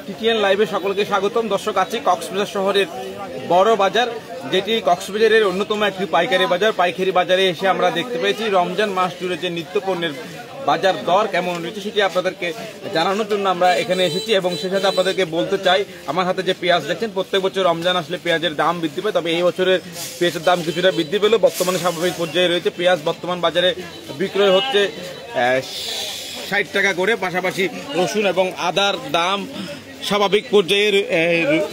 TTN লাইভে সকলকে স্বাগতম। দর্শক, আছি কক্সবাজার শহরের বড় বাজার, যেটি কক্সবাজারের অন্যতম একটি পাইকারি বাজার। পাইকারি বাজারে এসে আমরা দেখতে পেয়েছি রমজান মাস জুড়ে যে নিত্য পণ্যের বাজার দর কেমন রয়েছে সেটি আপনাদেরকে জানানোর জন্য আমরা এখানে এসেছি। এবং সে সাথে আপনাদেরকে বলতে চাই, আমার হাতে যে পেঁয়াজ দেখছেন, প্রত্যেক বছর রমজান আসলে পেঁয়াজের দাম বৃদ্ধি পায়, তবে এই বছরের পেঁয়াজের দাম কিছুটা বৃদ্ধি পেলেও বর্তমানে স্বাভাবিক পর্যায়ে রয়েছে। পেঁয়াজ বর্তমান বাজারে বিক্রয় হচ্ছে 60 টাকা করে। পাশাপাশি রসুন এবং আদার দাম স্বাভাবিক পর্যায়ে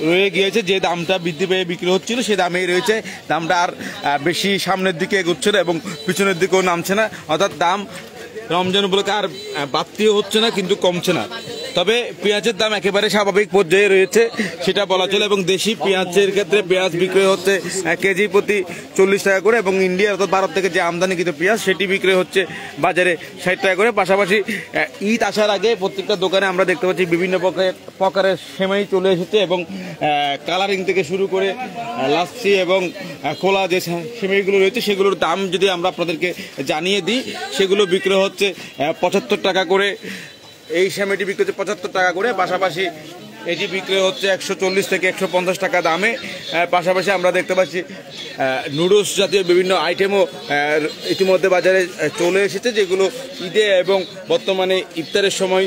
রয়ে গিয়েছে। যে দামটা বৃদ্ধি পেয়ে বিক্রি হচ্ছিল সে দামেই রয়েছে। দামটা আর বেশি সামনের দিকে এগোচ্ছে না এবং পিছনের দিকেও নামছে না, অর্থাৎ দাম রমজান উপলক্ষে আর বাড়তিও হচ্ছে না কিন্তু কমছে না। তবে পেঁয়াজের দাম একেবারে স্বাভাবিক পর্যায়ে রয়েছে সেটা বলা চলে। এবং দেশি পেঁয়াজের ক্ষেত্রে পেঁয়াজ বিক্রয় হচ্ছে কেজি প্রতি 40 টাকা করে, এবং ইন্ডিয়ার অর্থাৎ ভারত থেকে যে আমদানিকৃত পেঁয়াজ সেটি বিক্রয় হচ্ছে বাজারে 60 টাকা করে। পাশাপাশি ঈদ আসার আগে প্রত্যেকটা দোকানে আমরা দেখতে পাচ্ছি বিভিন্ন প্রকারের সেমাই চলে এসেছে, এবং কালারিং থেকে শুরু করে লাচ্ছি এবং খোলা যে সেমাইগুলো রয়েছে সেগুলোর দাম যদি আমরা আপনাদেরকে জানিয়ে দিই, সেগুলো বিক্রয় হচ্ছে 75 টাকা করে। এই সেমাইটি বিক্রি হচ্ছে 75 টাকা করে। পাশাপাশি এটি বিক্রয় হচ্ছে 140 থেকে 150 টাকা দামে। পাশাপাশি আমরা দেখতে পাচ্ছি নুডলস জাতীয় বিভিন্ন আইটেমও ইতিমধ্যে বাজারে চলে এসেছে, যেগুলো ঈদে এবং বর্তমানে ইফতারের সময়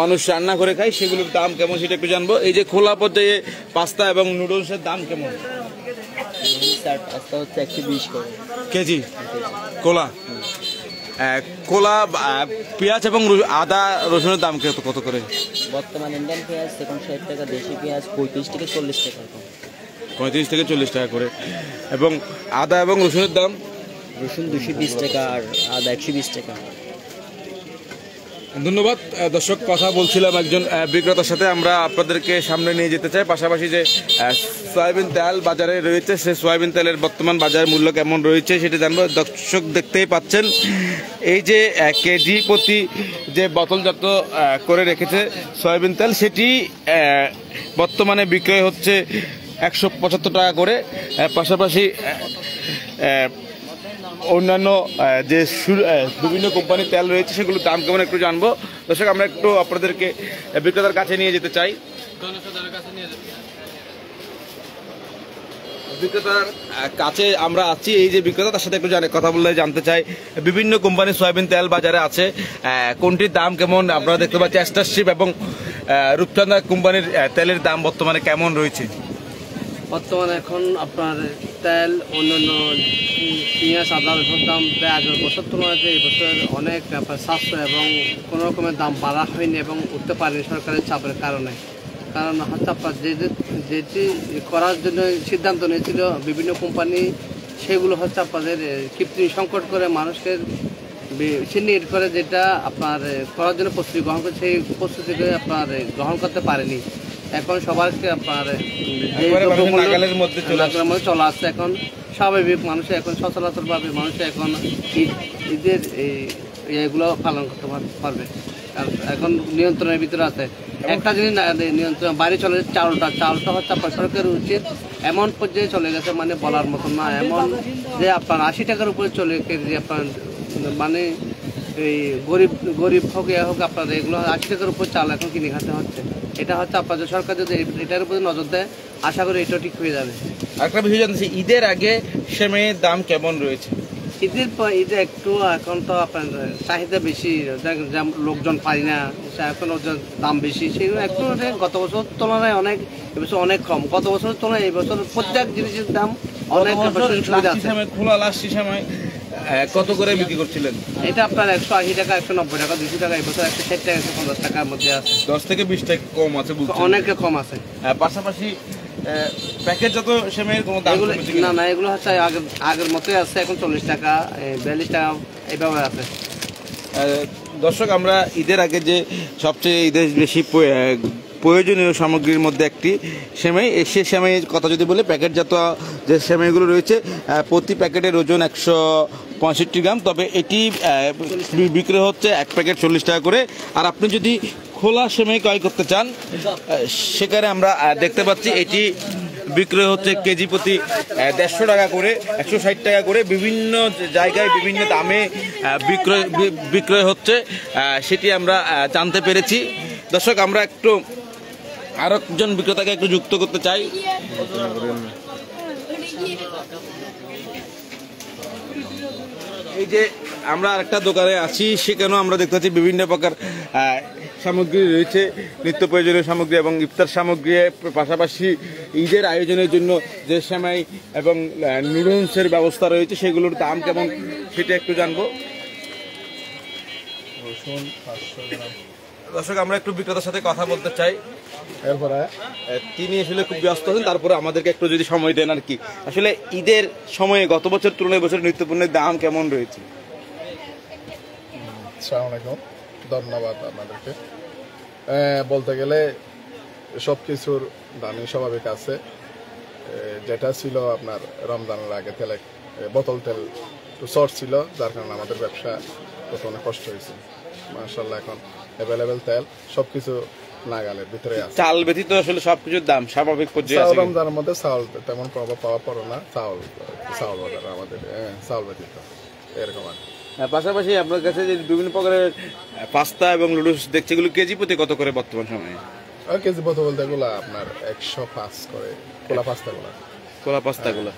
মানুষ রান্না করে খায়। সেগুলোর দাম কেমন সেটা একটু জানবো। এই যে খোলা পর্যায়ে পাস্তা এবং নুডলসের দাম কেমন? পাস্তা হচ্ছে 120 করে কেজি খোলা। খোলা পেঁয়াজ এবং আদা রসুনের দাম কত করে? বর্তমান ইন্ডিয়ান পেঁয়াজ এখন 60 টাকা, দেশি পেঁয়াজ 35 থেকে 40 টাকা। 35 থেকে 40 টাকা করে। এবং আদা এবং রসুনের দাম? রসুন 220 টাকা আর আদা 120 টাকা। ধন্যবাদ। দর্শক, কথা বলছিলাম একজন বিক্রেতার সাথে, আমরা আপনাদেরকে সামনে নিয়ে যেতে চাই। পাশাপাশি যে সয়াবিন তেল বাজারে রয়েছে, সে সয়াবিন তেলের বর্তমান বাজার মূল্য কেমন রয়েছে সেটা জানবো। দর্শক, দেখতেই পাচ্ছেন এই যে কেজি প্রতি যে বোতলজাত করে রেখেছে সয়াবিন তেল, সেটি বর্তমানে বিক্রয় হচ্ছে 175 টাকা করে। পাশাপাশি অন্যান্য যে বিভিন্ন কোম্পানির তেল রয়েছে সেগুলোর দাম কেমন একটু জানবো। দর্শক, আমরা একটু আপনাদেরকে বিক্রেতার কাছে নিয়ে যেতে চাই। বিক্রেতার কাছে আমরা আছি। এই যে বিক্রেতা, তার সাথে একটু কথা বললে জানতে চাই, বিভিন্ন কোম্পানির সয়াবিন তেল বাজারে আছে, কোনটির দাম কেমন? আপনারা দেখতে পাচ্ছি স্টারশিপ এবং রূপচন্দা কোম্পানির তেলের দাম বর্তমানে কেমন রয়েছে? বর্তমানে এখন আপনার তেল অন্যান্য পেঁয়াজ আদা রসুনের দাম প্রায় আগের বছর তুলনায় এই বছর অনেক আপনার সাশ্রয় এবং কোনো রকমের দাম বাড়া হয়নি এবং উঠতে পারেনি সরকারের চাপের কারণে। কারণ হচ্ছে আপনার যেটি করার জন্য সিদ্ধান্ত নিয়েছিল বিভিন্ন কোম্পানি, সেগুলো হচ্ছে আপনাদের কৃত্রিম সংকট করে মানুষকে চিহ্নিত করে যেটা আপনার করার জন্য প্রস্তুতি গ্রহণ করে, সেই প্রস্তুতিকে আপনার গ্রহণ করতে পারেনি। এখন সবাইকে আপনার মধ্যে চলে আসছে। এখন স্বাভাবিক মানুষের এখন সচরাচরভাবে মানুষের এখন ঈদের এইগুলো পালন করতে পারবে, কারণ এখন নিয়ন্ত্রণের ভিতরে আছে। একটা জিনিস নিয়ন্ত্রণ বাইরে চলে যাচ্ছে, চাউলটা হচ্ছে আপনার সরকারের উচিত এমন পর্যায়ে চলে গেছে, মানে বলার মতো না, এমন যে আপনার 80 টাকার উপরে চলে গেছে। আপনার মানে এই গরিব হোক এ হোক, আপনার এগুলো 80 টাকার উপর চাল এখন কিনে খেতে হচ্ছে। এটা হচ্ছে আপনাদের সরকার যদি এটার উপরে নজর দেয়, আশা করি এটাও ঠিক হয়ে যাবে। একটা বিষয় জানতেছি, ঈদের আগে সেমাইয়ের দাম কেমন রয়েছে? ঈদে একটু এখন তো আপনার চাহিদা বেশি, লোকজন পাই না, এখন দাম বেশি, সেগুলো একটু গত বছর তুলনায় অনেক এবছর অনেক কম। গত বছরের তুলনায় এই বছর প্রত্যেক জিনিসের দাম অনেক খোলা লাচ্ছি সেমাই কত করে বিক্রি করছিলেন? এটা আপনার 180 টাকা, 190 টাকা, 200 টাকা। এই বছর 160 টাকা, 150 টাকার মধ্যে আছে। 10 থেকে 20 টাকা কম আছে, অনেকে কম আছে। পাশাপাশি প্যাকেটজাত সেমাইয়ের কোনো দাম না, এগুলো হচ্ছে আগের মতোই আছে। এখন 40 টাকা, 42 টাকা এইভাবে আছে। দর্শক, আমরা ঈদের আগে যে সবচেয়ে ঈদের বেশি প্রয়োজনীয় সামগ্রীর মধ্যে একটি সেমাই, সে সেমাইয়ের কথা যদি বলি, প্যাকেটজাত যে সেমাইগুলো রয়েছে প্রতি প্যাকেটের ওজন 165 গ্রাম। তবে এটি বিক্রয় হচ্ছে এক প্যাকেট 40 টাকা করে। আর আপনি যদি খোলা সেমাই ক্রয় করতে চান, সেখানে আমরা দেখতে পাচ্ছি এটি বিক্রয় হচ্ছে কেজি প্রতি 150 টাকা করে, 160 টাকা করে। বিভিন্ন জায়গায় বিভিন্ন দামে বিক্রয় হচ্ছে, সেটি আমরা জানতে পেরেছি। দর্শক, আমরা একটু আরো একজন বিক্রেতাকে একটু যুক্ত করতে চাই। এই যে আমরা আরেকটা দোকানে আছি, সেখানেও আমরা দেখতে পাচ্ছি বিভিন্ন প্রকার সামগ্রী রয়েছে, নিত্য প্রয়োজনীয় সামগ্রী এবং ইফতার সামগ্রী, পাশাপাশি ঈদের আয়োজনের জন্য যে সেমাই এবং নুডলসের ব্যবস্থা রয়েছে সেগুলোর দাম কেমন সেটা একটু জানবো। দর্শক, আমরা একটু বিক্রেতার সাথে কথা বলতে চাই। এরপরে তিনি আসলে খুব ব্যস্ত আছেন, তারপরে আমাদেরকে একটু যদি সময় দেন আর কি। আসলে ঈদের সময়ে গত বছর তুলনায় বছর নিত্যপণ্যের দাম কেমন রয়েছে? আসসালামু আলাইকুম, ধন্যবাদ আপনাদেরকে। বলতে গেলে সব কিছুর দামই স্বাভাবিক আছে। যেটা ছিল আপনার রমজানের আগে তেলে বোতল তেল একটু শর্ট ছিল, যার কারণে আমাদের ব্যবসা করতে অনেক কষ্ট হয়েছে। মাশাআল্লাহ এখন অ্যাভেলেবেল তেল সবকিছু নাগালের ভিতরে আছে। চাল ব্যতীত আসলে সবকিছুর দাম স্বাভাবিক পর্যায়ে আছে। রমজানের মধ্যে চাউল তেমন প্রভাব পাওয়া পড়ে না, চাউল বাজার আমাদের চাউল ব্যতীত এরকম আর। পাশাপাশি আপনার কাছে যে বিভিন্ন প্রকারের পাস্তা এবং নুডলস দেখছি, এগুলো কেজি প্রতি কত করে বর্তমান সময়ে? কেজি প্রতি বলতে এগুলো আপনার 105 করে কোলা পাস্তাগুলো, কোলা পাস্তাগুলো।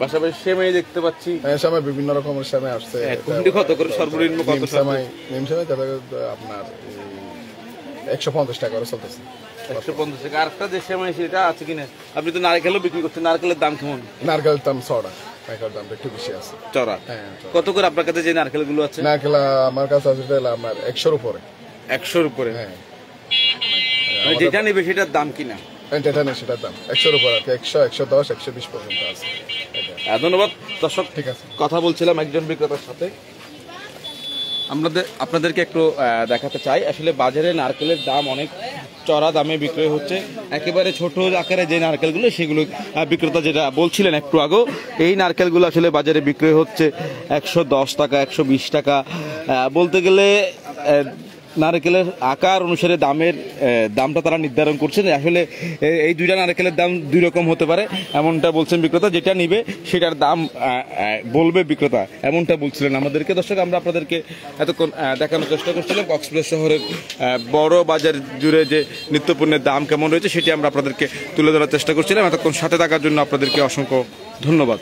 পাশাপাশি সেমাই দেখতে পাচ্ছি, সেমাই বিভিন্ন রকমের সেমাই আসছে। কোনটি কত করে সর্বনিম্ন কত? সেমাই আপনার 150 টাকা করে চলতেছে। 150 টাকা। আরেকটা যে সেমাই সেটা আছে কিনা? আপনি তো নারকেলও বিক্রি করছেন, নারকেলের দাম কেমন? নারকেলের দাম চড়া, নারকেলের দাম একটু বেশি আছে। চড়া কত করে আপনার কাছে যে নারকেল গুলো আছে? নারকেল আমার কাছে আছে আপনার 100-র উপরে। 100-র উপরে? হ্যাঁ। যেটা নেবে সেটার দাম কিনা? যেটা নেই সেটার দাম 100-র উপর আছে, 100, 110, 120 পর্যন্ত আছে। ধন্যবাদ দর্শক। ঠিক আছে, কথা বলছিলাম একজন বিক্রেতার সাথে। আপনাদেরকে একটু দেখাতে চাই, আসলে বাজারে নারকেলের দাম অনেক চড়া দামে বিক্রয় হচ্ছে। একেবারে ছোট আকারে যে নারকেলগুলো সেগুলো বিক্রেতা যেটা বলছিলেন একটু আগেও, এই নারকেলগুলো আসলে বাজারে বিক্রয় হচ্ছে 110 টাকা, 120 টাকা। বলতে গেলে নারকেলের আকার অনুসারে দামটা তারা নির্ধারণ করছেন। আসলে এই দুইটা নারকেলের দাম দুই রকম হতে পারে এমনটা বলছেন বিক্রেতা। যেটা নিবে সেটার দাম বলবে বিক্রেতা, এমনটা বলছিলেন আমাদেরকে। দর্শক, আমরা আপনাদেরকে এতক্ষণ দেখানোর চেষ্টা করছিলাম কক্সবাজার শহরের বড় বাজার জুড়ে যে নিত্যপণ্যের দাম কেমন রয়েছে সেটি আমরা আপনাদেরকে তুলে ধরার চেষ্টা করছিলাম। এতক্ষণ সাথে থাকার জন্য আপনাদেরকে অসংখ্য ধন্যবাদ।